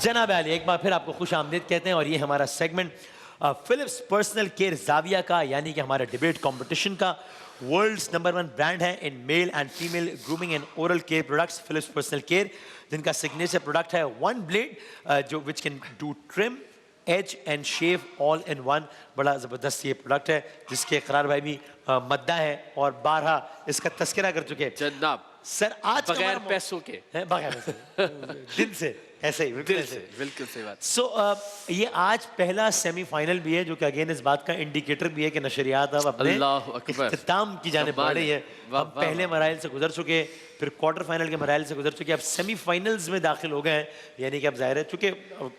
जनाब अली, एक बार फिर आपको खुश आमदीद कहते हैं और ये हमारा सेगमेंट फिलिप्स पर्सनल केयर जाविया का, यानी कि हमारे डिबेट कंपटीशन का वर्ल्ड्स नंबर 1 ब्रांड है in male and female grooming and oral care products, Philips personal care, जिनका सिग्नेचर प्रोडक्ट है वन ब्लेड जो which can do trim edge and shave all in one. बड़ा ज़बरदस्त ये product है जिसके इकरार भाई भी मद्दा है और बारहा इसका तस्करा कर चुके हैं जनाब। सर आज बगैर पैसों के हैं, बगैर पैसों दिल से ऐसे ही बिल्कुल ऐसे। बिल्कुल सही बात। सो ये आज पहला सेमीफाइनल भी है जो कि अगेन इस बात का इंडिकेटर भी है कि नशरियात अब अपने इख्तिताम की जानिब बढ़ रही है। हम पहले मराइल से गुजर चुके, फिर क्वार्टर फाइनल के मराइल से गुजर चुके, अब सेमीफाइनल्स में दाखिल हो गए हैं, यानी कि अब जाहिर है चूँकि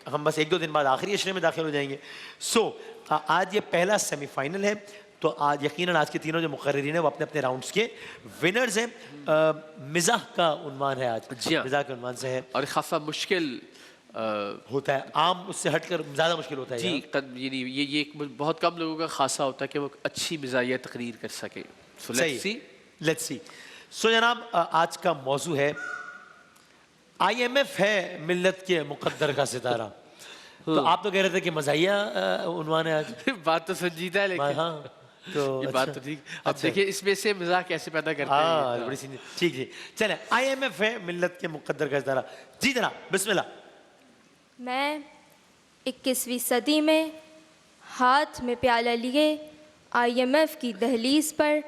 हम बस 1-2 दिन बाद आखिरी अशरे में दाखिल हो जाएंगे। सो आज ये पहला सेमीफाइनल है, तो आज यकीनन आज के तीनों जो मुकर्रिरीन हैं वो अपने अपने राउंड्स के विनर्स हैं। मिज़ाह का उन्वान है आज, मिज़ाह के उन्वान से है और खासा मुश्किल होता है, आम उससे हटकर ज़्यादा मुश्किल होता है जी। ये बहुत कम लोगों का खासा होता है कि वो अच्छी मिजाजिया तकरीर कर सके। So let's see. सो जनाब आज का मौजू है IMF है मिल्लत के मुकद्दर का सितारा। तो आप तो कह रहे थे कि मज़ाहिया उन्वान है आज। बात तो संजीदा है लेकिन हाँ तो ये बात तो ठीक। अब देखिए इसमें से मजाक कैसे पैदा करते हैं। बड़ी सी ठीक जी। चले IMF है मिल्लत के मुकद्दर का सितारा। जी जनाब बिस्मिल्लाह। मैं 21वीं सदी में हाथ में प्याला लिए IMF की दहलीज पर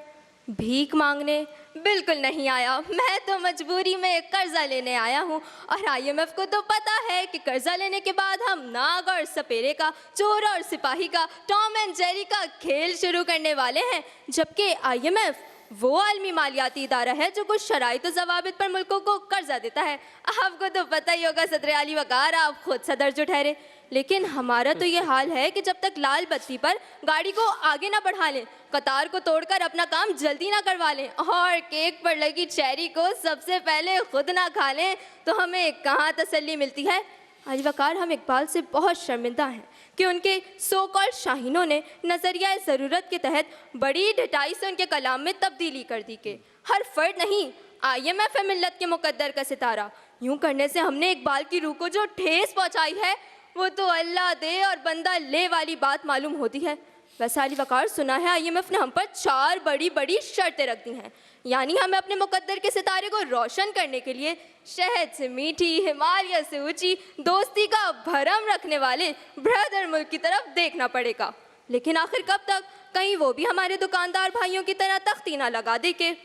भीख मांगने बिल्कुल नहीं आया। मैं तो मजबूरी में कर्जा लेने आया हूँ और IMF को तो पता है कि कर्जा लेने के बाद हम नाग और सपेरे का, चोर और सिपाही का, टॉम एंड जेरी का खेल शुरू करने वाले हैं। जबकि IMF वो आलमी मालियाती इदारा है जो कुछ शराइत और ज़वाबित पर मुल्कों को कर्जा देता है। आपको तो पता ही होगा सदर आली वकार, आप खुद सदर जो ठहरे। लेकिन हमारा तो ये हाल है कि जब तक लाल बत्ती पर गाड़ी को आगे ना बढ़ा लें, कतार को तोड़कर अपना काम जल्दी ना करवा लें और केक पर लगी चेरी को सबसे पहले खुद ना खा लें, तो हमें कहाँ तसल्ली मिलती है। अली वकार, हम इकबाल से बहुत शर्मिंदा हैं कि उनके सो कॉल्ड शाहीनों ने नज़रिया ज़रूरत के तहत बड़ी ढिठाई से उनके कलाम में तब्दीली कर दी कि हर फर्द नहीं, IMF है मिल्लत के मुकद्दर का सितारा। यूँ करने से हमने इकबाल की रूह को जो ठेस पहुँचाई है वो तो अल्लाह दे और बंदा ले वाली बात मालूम होती है। वैसे अली वकार, सुना है IMF ने हम पर 4 बड़ी बड़ी शर्तें रख दी हैं, यानी हमें अपने मुकद्दर के सितारे को रोशन करने के लिए शहद से मीठी, हिमालय से ऊंची दोस्ती का भरम रखने वाले ब्रदर मुल्क की तरफ देखना पड़ेगा। लेकिन आखिर कब तक? कहीं वो भी हमारे दुकानदार भाइयों की तरह तख्ती ना लगा दे के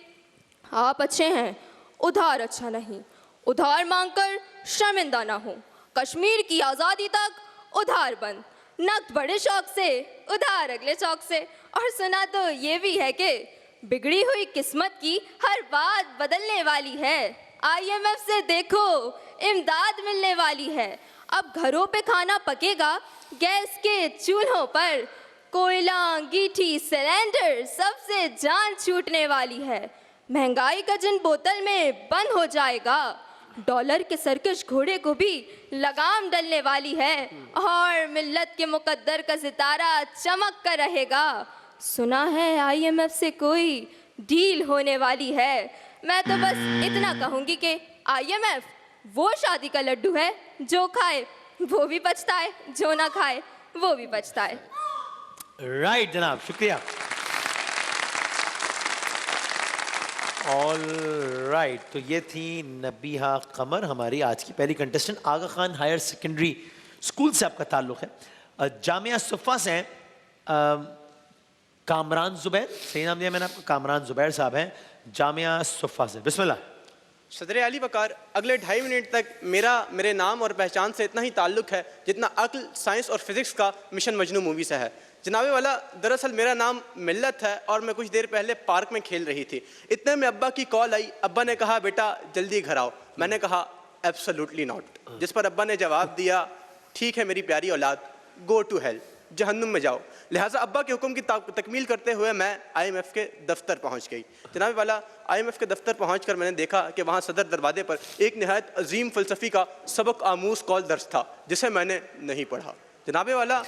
आप अच्छे हैं, उधार अच्छा नहीं, उधार मांगकर शर्मिंदा ना हो, कश्मीर की आज़ादी तक उधार बंद, नकद बड़े शौक से, उधार अगले शौक से। और सुना तो ये भी है कि बिगड़ी हुई किस्मत की हर बात बदलने वाली है। IMF से देखो इमदाद मिलने वाली है। अब घरों पे खाना पकेगा गैस के चूल्हों पर, कोयला, अंगीठी, सिलेंडर सबसे जान छूटने वाली है। महंगाई का जिन बोतल में बंद हो जाएगा, डॉलर के सरकश घोड़े को भी लगाम डलने वाली है और मिल्लत के मुकद्दर का सितारा चमक कर रहेगा। सुना है IMF से कोई डील होने वाली है। मैं तो बस इतना कहूँगी कि IMF वो शादी का लड्डू है जो खाए वो भी पछताए, जो ना खाए वो भी पछताए। राइट जनाब, शुक्रिया। ऑल राइट, तो ये थी नबीहा कमर, हमारी आज की पहली कंटेस्टेंट। आगा खान हायर सेकेंडरी स्कूल से आपका ताल्लुक़ है। जामिया सुफ़ा से कामरान ज़ुबैर, सही नाम दिया मैंने आपको, कामरान ज़ुबैर साहब हैं जामिया सुफ़ा से। बिस्मिल्लाह। सदर अली वकार, अगले 2.5 मिनट तक मेरे नाम और पहचान से इतना ही ताल्लुक़ है जितना अक्ल, साइंस और फिज़िक्स का मिशन मजनू मूवी से है। जनाबे वाला, दरअसल मेरा नाम मिल्लत है और मैं कुछ देर पहले पार्क में खेल रही थी। इतने में अब्बा की कॉल आई। अब्बा ने कहा बेटा जल्दी घर आओ। मैंने कहा एब्सोल्युटली नॉट, जिस पर अब्बा ने जवाब दिया ठीक है मेरी प्यारी औलाद, गो टू हेल, जहन्नुम में जाओ। लिहाजा अब्बा के हुक्म की तकमील करते हुए मैं IMF के दफ्तर पहुंच गई। जनाब वाला, IMF के दफ्तर पहुंचकर मैंने देखा कि वहां सदर दरवाजे पर एक नहायत अजीम फ़लसफ़ी का सबक आमूज़ कॉल दर्ज था जिसे मैंने नहीं पढ़ा। जनाब वाला,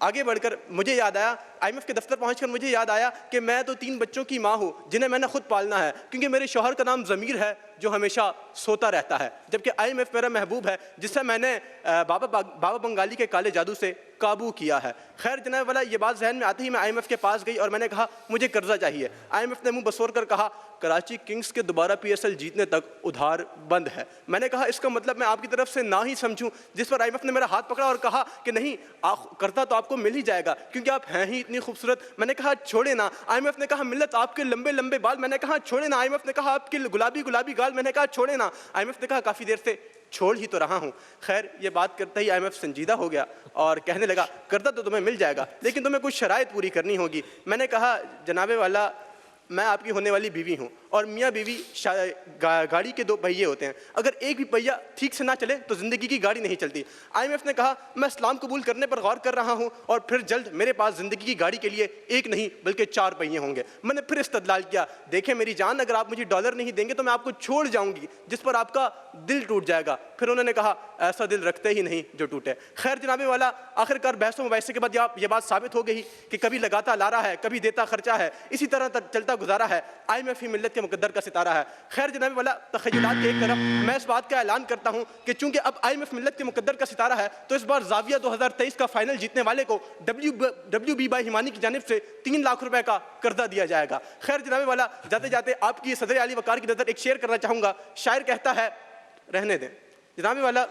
आगे बढ़कर मुझे याद आया आईएमएफ के दफ्तर पहुंचकर मुझे याद आया कि मैं तो 3 बच्चों की माँ हूँ जिन्हें मैंने खुद पालना है, क्योंकि मेरे शौहर का नाम ज़मीर है जो हमेशा सोता रहता है, जबकि आईएमएफ मेरा महबूब है जिसे मैंने बाबा बंगाली के काले जादू से काबू किया है। खैर जनाब वाला, ये बात जहन में आते ही मैं आईएमएफ के पास गई और मैंने कहा मुझे कर्जा चाहिए। आईएमएफ ने मुंह बसोर कर कहा कराची किंग्स के दोबारा पीएसएल जीतने तक उधार बंद है। मैंने कहा इसका मतलब मैं आपकी तरफ से ना ही समझूं, जिस पर आईएमएफ ने मेरा हाथ पकड़ा और कहा कि नहीं, कर्जा तो आपको मिल ही जाएगा क्योंकि आप हैं ही इतनी खूबसूरत। मैंने कहा छोड़े ना। आईएमएफ ने कहा मिल्लत आपके लंबे लंबे बाल। मैंने कहा छोड़े ना। आईएमएफ ने कहा आपके गुलाबी गुलाबी गाल। मैंने कहा छोड़े ना। आईएमएफ ने कहा काफ़ी देर से छोड़ ही तो रहा हूँ। खैर ये बात करते ही आईएमएफ संजीदा हो गया और कहने लगा कर्जा तो तुम्हें मिल जाएगा लेकिन तुम्हें कुछ शराइत पूरी करनी होगी। मैंने कहा जनाबे वाला, मैं आपकी होने वाली बीवी हूँ और मियाँ बीवी गाड़ी के 2 पहिए होते हैं, अगर एक भी पहिया ठीक से ना चले तो ज़िंदगी की गाड़ी नहीं चलती। आईएमएफ ने कहा मैं इस्लाम कबूल करने पर गौर कर रहा हूँ और फिर जल्द मेरे पास ज़िंदगी की गाड़ी के लिए 1 नहीं बल्कि 4 पहिए होंगे। मैंने फिर इस्तदलाल किया, देखें मेरी जान, अगर आप मुझे डॉलर नहीं देंगे तो मैं आपको छोड़ जाऊँगी, जिस पर आपका दिल टूट जाएगा। फिर उन्होंने कहा ऐसा दिल रखते ही नहीं जो टूटे। खैर जनाबे वाला, आखिरकार बहसों मुबाहिसे के बाद ये बात साबित हो गई कि कभी लगाता लारा है, कभी देता खर्चा है, इसी तरह चलता गुजारा है। आईएमएफ ही मिल्लत के मुकद्दर का सितारा है। खैर जनाबे वाला, तखय्युलात के एक तरफ मैं इस बात का ऐलान करता हूँ कि चूंकि अब आईएमएफ मिल्लत के मुकद्दर का सितारा है तो इस बार जाविया 2023 का फाइनल जीतने वाले को WB बाई हिमानी की जानिब से 3 लाख रुपए का कर्जा दिया जाएगा। खैर जनाबे वाला, जाते जाते आपकी सदर आली वकार की नजर एक शेर करना चाहूंगा। शायर कहता है, रहने दें जनाबे वाला,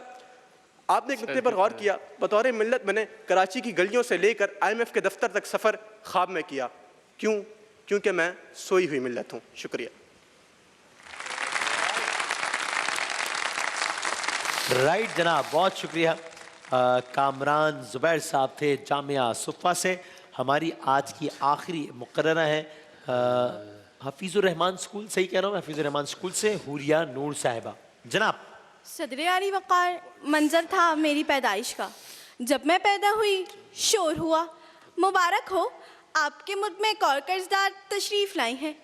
आपने एक नुक्ते पर गौर किया, बतौर मिल्लत मैंने कराची की गलियों से लेकर आईएमएफ के दफ्तर तक सफ़र ख्वाब में किया। क्यों? क्योंकि मैं सोई हुई मिल्लत हूँ। शुक्रिया। राइट जनाब, बहुत शुक्रिया। कामरान ज़ुबैर साहब थे जामिया सुफ़ा से। हमारी आज की आखिरी मुकर्ररा है हफीज़ुर रहमान स्कूल, सही कह रहा हूँ, हफीज़ुर रहमान स्कूल से हुरिया नूर साहिबा। जनाब। सदर आली वक़ार, मंजर था मेरी पैदाइश का, जब मैं पैदा हुई शोर हुआ, मुबारक हो आपके मुल्क में एक और कर्जदार तशरीफ़ लाई हैं।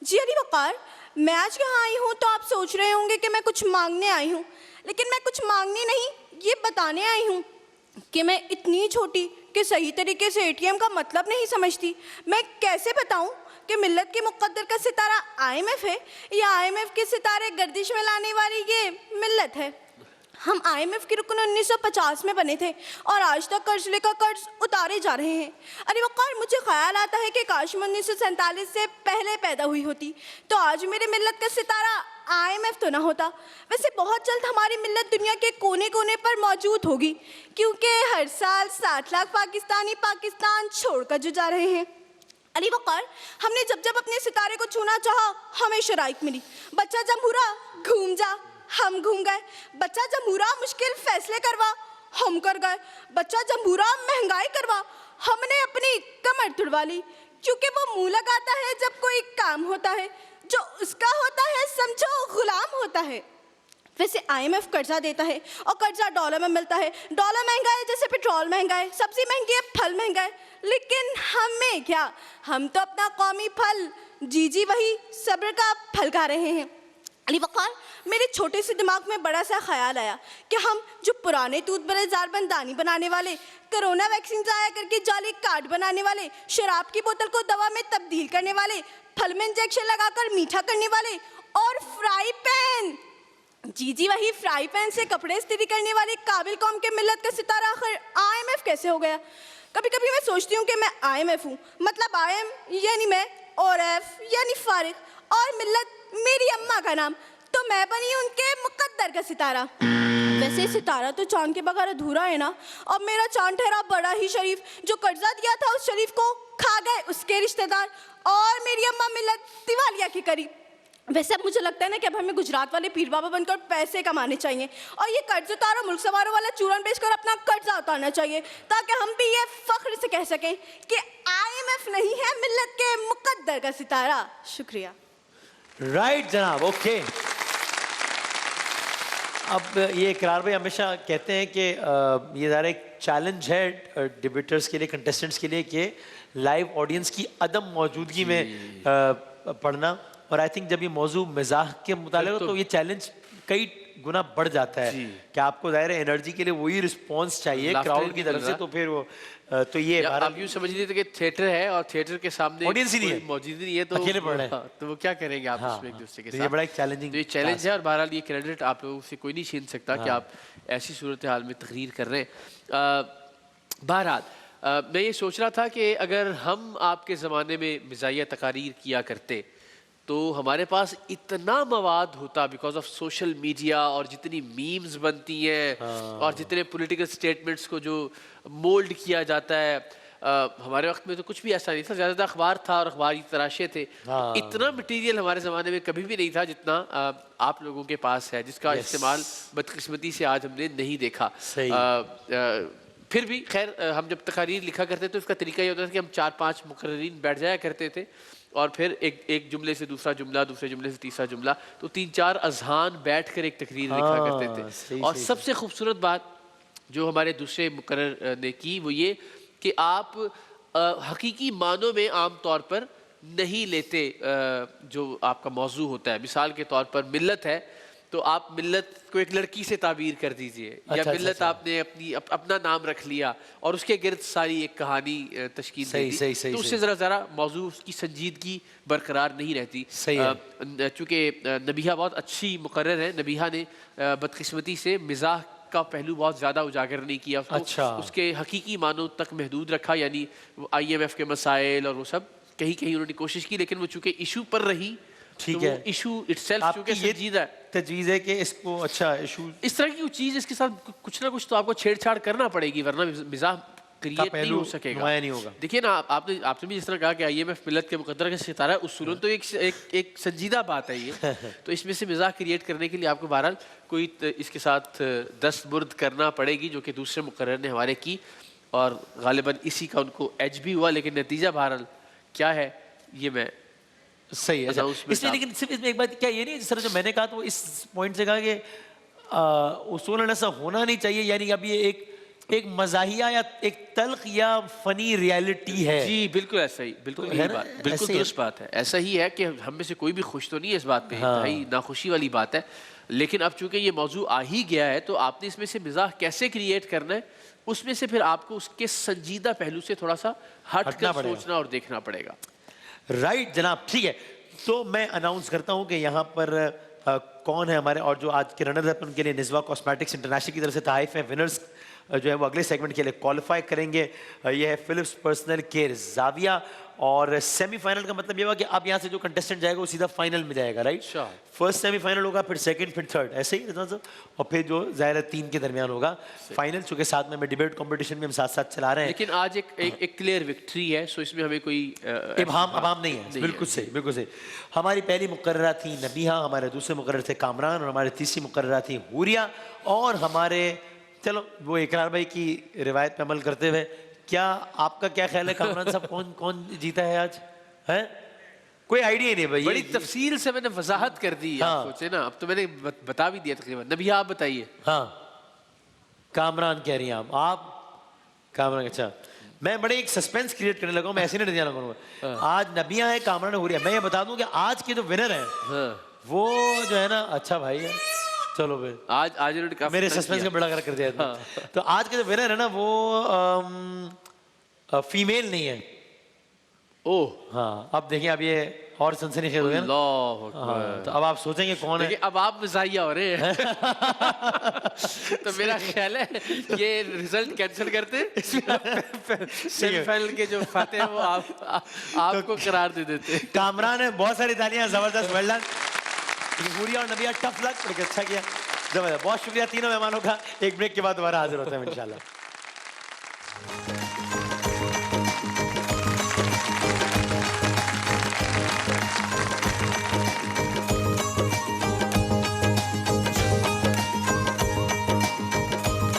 जी अली वक़ार, मैं आज यहाँ आई हूँ तो आप सोच रहे होंगे कि मैं कुछ मांगने आई हूँ, लेकिन मैं कुछ मांगने नहीं, ये बताने आई हूँ कि मैं इतनी छोटी कि सही तरीके से एटीएम का मतलब नहीं समझती। मैं कैसे बताऊँ कि मिल्लत के मुकद्दर का सितारा आईएमएफ है या आईएमएफ के सितारे गर्दिश में लाने वाली ये मिल्लत है। हम आईएमएफ के रुकन 1950 में बने थे और आज तक कर्ज लेकर कर्ज उतारे जा रहे हैं। अरे वक़ार, मुझे ख्याल आता है कि काश मैं 1947 से पहले पैदा हुई होती तो आज मेरे मिल्लत का सितारा आईएमएफ तो ना होता। वैसे बहुत जल्द हमारी मिल्लत दुनिया के कोने कोने पर मौजूद होगी, क्योंकि हर साल 60 लाख पाकिस्तानी पाकिस्तान छोड़कर जो जा रहे हैं। अली वक़ार, हमने जब जब अपने सितारे को छूना चाहा हमें शराइक मिली। बच्चा जमहूरा घूम जा, हम घूम गए। बच्चा जमहूरा मुश्किल फैसले करवा, हम कर गए। बच्चा जमहूरा महंगाई करवा, हमने अपनी कमर तुड़वा ली, क्योंकि वो मुंह लगाता है जब कोई काम होता है, जो उसका होता है समझो गुलाम होता है। वैसे आईएमएफ कर्जा देता है और कर्जा डॉलर में मिलता है। डॉलर महंगा है जैसे पेट्रोल महंगा है, सब्जी महंगी है, फल महंगा है, लेकिन हमें क्या, हम तो अपना कौमी फल जी वही सब्र का फल खा रहे हैं। अली वक़ार, मेरे छोटे से दिमाग में बड़ा सा ख्याल आया कि हम जो पुराने टूथब्रश ज़ारबंदानी बनाने वाले, कोरोना वैक्सीन ज़ाया करके जाली कार्ड बनाने वाले, शराब की बोतल को दवा में तब्दील करने वाले, फल में इंजेक्शन लगाकर मीठा करने वाले और फ्राई पैन, जी वही फ्राई पैन से कपड़े इस्त्री करने वाले काबिल कौम के मिल्लत का सितारा आखिर आईएमएफ कैसे हो गया। कभी कभी मैं सोचती हूँ कि मैं आईएमएफ हूँ, मतलब आईएम यानी मैं और एफ यानी फारिग और मिल्लत मेरी अम्मा का नाम, तो मैं बनी उनके मुकद्दर का सितारा। वैसे सितारा तो चांद के बगैर अधूरा है ना। अब मेरा चांद ठहरा बड़ा ही शरीफ, जो कर्जा दिया था उस शरीफ को खा गए उसके रिश्तेदार और मेरी अम्मा मिल्लत दिवालिया के करीब। वैसे अब मुझे लगता है ना कि अब हमें गुजरात वाले पीर बाबा बनकर पैसे कमाने चाहिए और ये कर्ज उतारो मुल्क सवारों वाला चूरन बेचकर अपना कर्जा उतारना चाहिए, ताकि हम भी ये फख्र से कह सकें कि आईएमएफ नहीं है मिल्लत के मुकद्दर का सितारा। शुक्रिया। राइट जनाब, ओके। अब ये इकरार भाई हमेशा कहते हैं कि ये ज़रा एक चैलेंज है डिबेटर्स के लिए, कंटेस्टेंट्स के लिए, कि लाइव ऑडियंस की अदम मौजूदगी में पढ़ना। और आई थिंक जब ये मौजू मिजाह के मुतालिक हो तो ये चैलेंज कई गुना बढ़ जाता है जी। कि आपको जाहिर है एनर्जी के लिए वही रिस्पॉन्स चाहिए Laughter क्राउड की नहीं तरफ मिल से, रहा। तो फिर वो तो ये या भारत आप यूं समझ लीजिए कि थिएटर है और थिएटर के सामने Audience ही नहीं कोई है। मौजूद नहीं है, तो अकेले पढ़ रहे हैं। हाँ, तो वो क्या करेंगे आप हाँ, उसमें एक दूसरे के तो साथ। ये बड़ा एक challenging तो ये चैलेंज task है और बहरहाल ये क्रेडिट आप लोगों से कोई नहीं छीन सकता कि आप ऐसी सूरत हाल में तकरीर कर रहे हैं। बहरहाल मैं ये सोच रहा था कि अगर हम आपके ज़माने में मिज़ाहिया तकारीर किया करते तो हमारे पास इतना मवाद होता, बिकॉज ऑफ सोशल मीडिया और जितनी मीम्स बनती हैं और जितने पॉलिटिकल स्टेटमेंट्स को जो मोल्ड किया जाता है। हमारे वक्त में तो कुछ भी ऐसा नहीं था, ज़्यादा अखबार था और अखबार की तराशे थे। इतना मटेरियल हमारे ज़माने में कभी भी नहीं था जितना आप लोगों के पास है, जिसका इस्तेमाल बदकिस्मती से आज हमने नहीं देखा। फिर भी खैर हम जब तकारीर लिखा करते तो इसका तरीका ये होता था कि हम 4-5 मुकर्रीन बैठ जाया करते थे और फिर एक जुमले से दूसरा जुमला, दूसरे जुमले से तीसरा जुमला, तो 3-4 अज़हान बैठ कर एक तकरीर लिखा करते थे। और सबसे खूबसूरत बात जो हमारे दूसरे मुकर्रर ने की वो ये कि आप हकीकी मानों में आम तौर पर नहीं लेते जो आपका मौजू होता है। मिसाल के तौर पर मिल्लत है तो आप मिल्लत को एक लड़की से ताबीर कर दीजिए, या मिल्लत आपने अपना नाम रख लिया और उसके गिर्द सारी एक कहानी तश्कील दे दी, तो उससे ज़रा मौजू उसकी संजीदगी बरकरार नहीं रहती। चूँकि नबीहा बहुत अच्छी मुकर्रर है, नबीहा ने बदकिस्मती से मिज़ाह का पहलू बहुत ज़्यादा उजागर नहीं किया, उसके हकीकी मानों तक महदूद रखा, यानी IMF के मसाइल और वो सब कहीं कहीं उन्होंने कोशिश की, लेकिन वो चूँकि इशू पर रही, ठीक है, इशू इटसेल्फ चूँकि संजीदा तजवीज़ है कि इसको अच्छा इशू इस तरह की चीज़ इसके साथ कुछ ना कुछ तो आपको छेड़छाड़ करना पड़ेगी, वरना मिज़ाह क्रिएट नहीं हो सकेगा, नहीं होगा। देखिए ना, आपने भी जिस तरह कहा कि IMF मिल्लत के मुकद्दर का सितारा है, उसूलन तो एक संजीदा बात है ये। तो इसमें से मिज़ाह क्रिएट करने के लिए आपको बहरहाल कोई इसके साथ दस्तबुर्द करना पड़ेगी, जो कि दूसरे मुकर्रर ने हमारे की और गालिबन इसी का उनको एज भी हुआ, लेकिन नतीजा बहरहाल क्या है ये मैं सही है। इसमें लेकिन सिर्फ इसमें एक बात क्या ये नहीं है, जिस तरह जो मैंने कहा तो वो इस पॉइंट से कहा कि उसूलन ऐसा होना नहीं चाहिए, यानी अब ये एक मज़ाहिया या एक तल्ख या फनी रियलिटी है। जी बिल्कुल ऐसा ही, बिल्कुल यही बात, बिल्कुल दुरुस्त बात है। ऐसा ही है कि हम में से कोई भी खुश तो नहीं है इस बात पे, इंतहाई नाखुशी वाली बात है, लेकिन अब चूंकि ये मौजू आ ही गया है तो आपने इसमें से मिज़ाह कैसे क्रिएट करना है, उसमें से फिर आपको उसके संजीदा पहलू से थोड़ा सा हट कर सोचना और देखना पड़ेगा। राइट जनाब, ठीक है, तो मैं अनाउंस करता हूं कि यहाँ पर कौन है हमारे, और जो आज के रनर अप उनके लिए निज़वा कॉस्मेटिक्स इंटरनेशनल की तरफ से तहफ़ है। विनर्स जो है वो अगले सेगमेंट के लिए क्वालिफाई करेंगे। ये है फिलिप्स पर्सनल केयर ज़ाविया, और सेमीफाइनल का मतलब ये हुआ कि अब यहाँ से जो कंटेस्टेंट जाएगा वो सीधा फाइनल में जाएगा, राइट? फर्स्ट सेमीफाइनल होगा, फिर सेकंड, फिर थर्ड, ऐसे ही रहता सर, और फिर जो ज़ाहिर 3 के दरमियान होगा फाइनल। चूँकि साथ में हमें डिबेट कंपटीशन में हम साथ साथ चला रहे हैं, लेकिन आज एक क्लियर विक्ट्री है, सो इसमें हमें कोई इबाम नहीं है। बिल्कुल सही, बिल्कुल सही। हमारी पहली मुकर्ररा थी नबीहा, हमारे दूसरे मुकर्रर थे कामरान, और हमारी तीसरी मुकर्ररा थी हुरिया, और हमारे चलो वो इकरार भाई की रिवायत पे अमल करते हुए, क्या आपका क्या ख्याल है कामरान साहब, कौन जीता है आज? है कोई आइडिया नहीं भाई, बड़ी तफसील से मैंने वजाहत कर दी है, सोचे ना, अब तो मैंने बता भी दिया तकरीबन। नबीहा आप बताइए। हाँ कामरान कह रही हैं आप कामरान। अच्छा, मैं बड़े एक सस्पेंस क्रिएट करने लगा हूँ, मैं ऐसे नहीं जाना करूँगा। आज नबिया है, कामरान हो रही है। मैं ये बता दूं कि आज के जो विनर है वो जो है ना, अच्छा भाई है, चलो भाई आज मेरे सस्पेंस का बड़ा कर दिया था। तो आज के जो विनर है ना वो फीमेल नहीं है। ओह हाँ, अब देखिए, अब ये और सनसनीखेज हो गया ना। तो अब आप सोचेंगे कौन है, अब आप मिज़ाहिया हो रहे हैं। तो मेरा ख्याल है ये रिजल्ट कैंसिल करते, सेमीफाइनल के जो फाते हैं वो आपको करार दे देते। कामरान है, बहुत सारी तालियां, जबरदस्त, वेल डन। हुरिया और नबिया टफ लक, अच्छा किया, जबरदस्त, बहुत शुक्रिया तीनों मेहमानों का। एक ब्रेक के बाद दोबारा हाजिर होते हैं इंशाल्लाह।